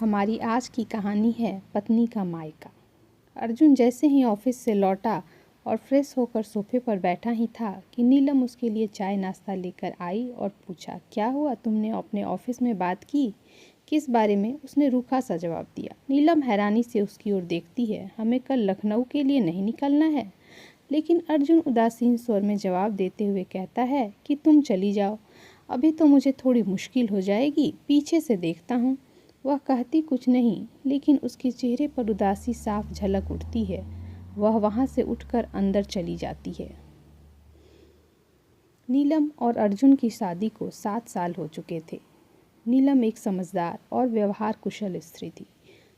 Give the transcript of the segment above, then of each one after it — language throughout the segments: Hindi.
हमारी आज की कहानी है पत्नी का मायका। अर्जुन जैसे ही ऑफिस से लौटा और फ्रेश होकर सोफे पर बैठा ही था कि नीलम उसके लिए चाय नाश्ता लेकर आई और पूछा, क्या हुआ, तुमने अपने ऑफिस में बात की? किस बारे में? उसने रूखा सा जवाब दिया। नीलम हैरानी से उसकी ओर देखती है। हमें कल लखनऊ के लिए नहीं निकलना है? लेकिन अर्जुन उदासीन स्वर में जवाब देते हुए कहता है कि तुम चली जाओ, अभी तो मुझे थोड़ी मुश्किल हो जाएगी, पीछे से देखता हूँ। वह कहती कुछ नहीं, लेकिन उसके चेहरे पर उदासी साफ झलक उठती है। वह वहाँ से उठकर अंदर चली जाती है। नीलम और अर्जुन की शादी को 7 साल हो चुके थे। नीलम एक समझदार और व्यवहार कुशल स्त्री थी,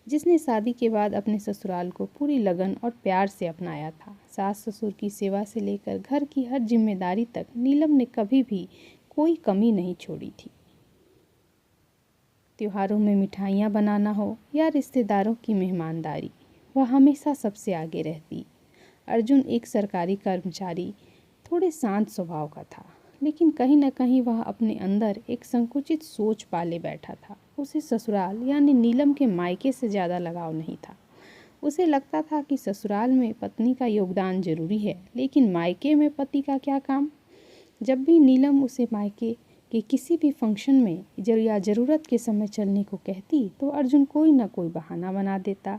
जिसने शादी के बाद अपने ससुराल को पूरी लगन और प्यार से अपनाया था। सास ससुर की सेवा से लेकर घर की हर जिम्मेदारी तक नीलम ने कभी भी कोई कमी नहीं छोड़ी थी। त्योहारों में मिठाइयाँ बनाना हो या रिश्तेदारों की मेहमानदारी, वह हमेशा सबसे आगे रहती। अर्जुन एक सरकारी कर्मचारी, थोड़े शांत स्वभाव का था, लेकिन कहीं न कहीं वह अपने अंदर एक संकुचित सोच पाले बैठा था। उसे ससुराल यानी नीलम के मायके से ज़्यादा लगाव नहीं था। उसे लगता था कि ससुराल में पत्नी का योगदान जरूरी है, लेकिन मायके में पति का क्या काम। जब भी नीलम उसे मायके कि किसी भी फंक्शन में या ज़रूरत के समय चलने को कहती तो अर्जुन कोई ना कोई बहाना बना देता।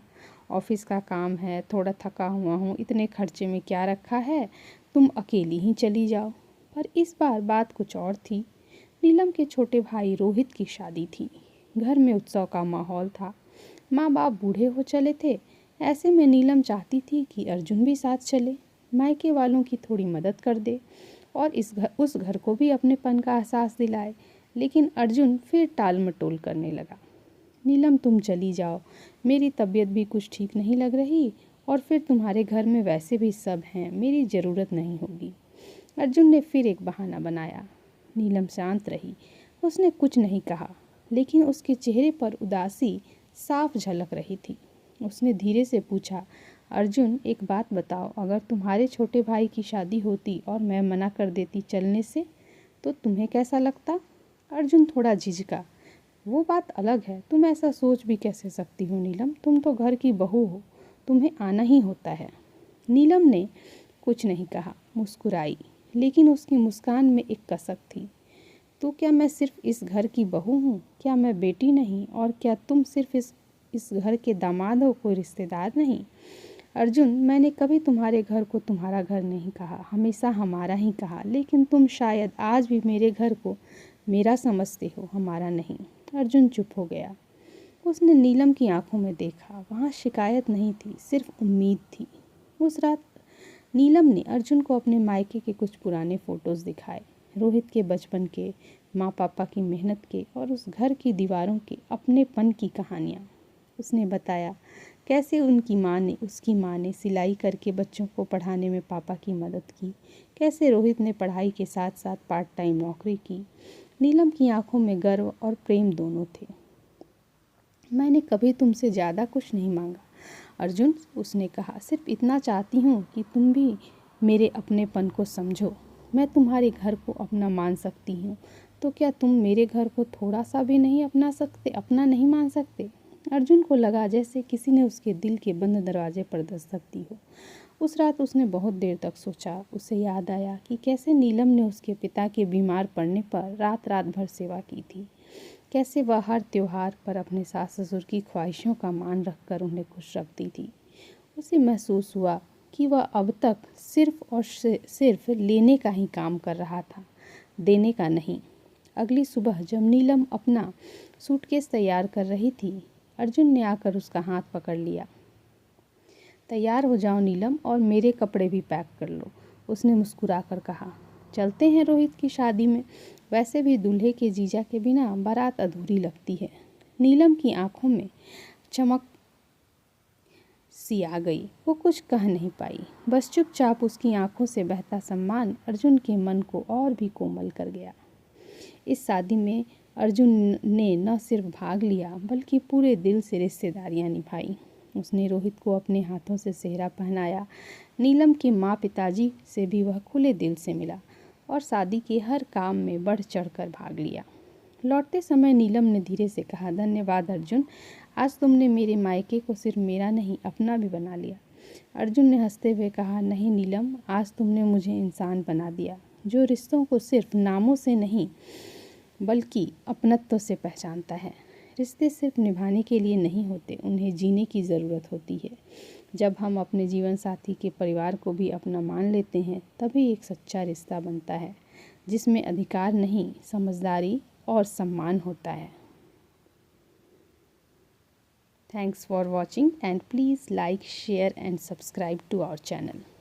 ऑफिस का काम है, थोड़ा थका हुआ हूँ, इतने खर्चे में क्या रखा है, तुम अकेली ही चली जाओ। पर इस बार बात कुछ और थी। नीलम के छोटे भाई रोहित की शादी थी। घर में उत्सव का माहौल था। माँ बाप बूढ़े हो चले थे। ऐसे में नीलम चाहती थी कि अर्जुन भी साथ चले, मायके वालों की थोड़ी मदद कर दे और उस घर को भी अपनेपन का एहसास दिलाए। लेकिन अर्जुन फिर टाल मटोल करने लगा। नीलम, तुम चली जाओ, मेरी तबीयत भी कुछ ठीक नहीं लग रही, और फिर तुम्हारे घर में वैसे भी सब हैं, मेरी ज़रूरत नहीं होगी। अर्जुन ने फिर एक बहाना बनाया। नीलम शांत रही। उसने कुछ नहीं कहा, लेकिन उसके चेहरे पर उदासी साफ झलक रही थी। उसने धीरे से पूछा, अर्जुन एक बात बताओ, अगर तुम्हारे छोटे भाई की शादी होती और मैं मना कर देती चलने से, तो तुम्हें कैसा लगता? अर्जुन थोड़ा झिझका। वो बात अलग है, तुम ऐसा सोच भी कैसे सकती हो नीलम, तुम तो घर की बहू हो, तुम्हें आना ही होता है। नीलम ने कुछ नहीं कहा, मुस्कुराई, लेकिन उसकी मुस्कान में एक कसक थी। तो क्या मैं सिर्फ इस घर की बहू हूँ? क्या मैं बेटी नहीं? और क्या तुम सिर्फ इस घर के दामाद हो, कोई रिश्तेदार नहीं? अर्जुन, मैंने कभी तुम्हारे घर को तुम्हारा घर नहीं कहा, हमेशा हमारा ही कहा, लेकिन तुम शायद आज भी मेरे घर को मेरा समझते हो, हमारा नहीं। अर्जुन चुप हो गया। उसने नीलम की आंखों में देखा। वहाँ शिकायत नहीं थी, सिर्फ उम्मीद थी। उस रात नीलम ने अर्जुन को अपने मायके के कुछ पुराने फोटोज दिखाए, रोहित के बचपन के, माँ पापा की मेहनत के और उस घर की दीवारों के अपनेपन की कहानियाँ। उसने बताया कैसे उसकी माँ ने सिलाई करके बच्चों को पढ़ाने में पापा की मदद की, कैसे रोहित ने पढ़ाई के साथ साथ पार्ट टाइम नौकरी की। नीलम की आंखों में गर्व और प्रेम दोनों थे। मैंने कभी तुमसे ज़्यादा कुछ नहीं मांगा अर्जुन, उसने कहा, सिर्फ इतना चाहती हूँ कि तुम भी मेरे अपनेपन को समझो। मैं तुम्हारे घर को अपना मान सकती हूँ, तो क्या तुम मेरे घर को थोड़ा सा भी नहीं अपना नहीं मान सकते? अर्जुन को लगा जैसे किसी ने उसके दिल के बंद दरवाजे पर दस्तक दी हो। उस रात उसने बहुत देर तक सोचा। उसे याद आया कि कैसे नीलम ने उसके पिता के बीमार पड़ने पर रात रात भर सेवा की थी, कैसे वह हर त्योहार पर अपने सास ससुर की ख्वाहिशों का मान रखकर उन्हें खुश रखती थी। उसे महसूस हुआ कि वह अब तक सिर्फ और सिर्फ लेने का ही काम कर रहा था, देने का नहीं। अगली सुबह जब नीलम अपना सूटकेस तैयार कर रही थी, अर्जुन ने आकर उसका हाथ पकड़ लिया। तैयार हो जाओ नीलम, और मेरे कपड़े भी पैक कर लो, उसने मुस्कुराकर कहा। चलते हैं रोहित की शादी में, वैसे भी दूल्हे के जीजा के बिना बारात अधूरी लगती है। नीलम की आंखों में चमक सी आ गई। वो कुछ कह नहीं पाई, बस चुपचाप उसकी आंखों से बहता सम्मान अर्जुन के मन को और भी कोमल कर गया। इस शादी में अर्जुन ने न सिर्फ भाग लिया, बल्कि पूरे दिल से रिश्तेदारियां निभाई। उसने रोहित को अपने हाथों से सेहरा पहनाया। नीलम के माँ पिताजी से भी वह खुले दिल से मिला और शादी के हर काम में बढ़ चढ़कर भाग लिया। लौटते समय नीलम ने धीरे से कहा, धन्यवाद अर्जुन, आज तुमने मेरे मायके को सिर्फ मेरा नहीं अपना भी बना लिया। अर्जुन ने हंसते हुए कहा, नहीं नीलम, आज तुमने मुझे इंसान बना दिया, जो रिश्तों को सिर्फ नामों से नहीं बल्कि अपनत्व से पहचानता है। रिश्ते सिर्फ निभाने के लिए नहीं होते, उन्हें जीने की ज़रूरत होती है। जब हम अपने जीवन साथी के परिवार को भी अपना मान लेते हैं, तभी एक सच्चा रिश्ता बनता है, जिसमें अधिकार नहीं, समझदारी और सम्मान होता है। Thanks for watching and please like, share and subscribe to our channel.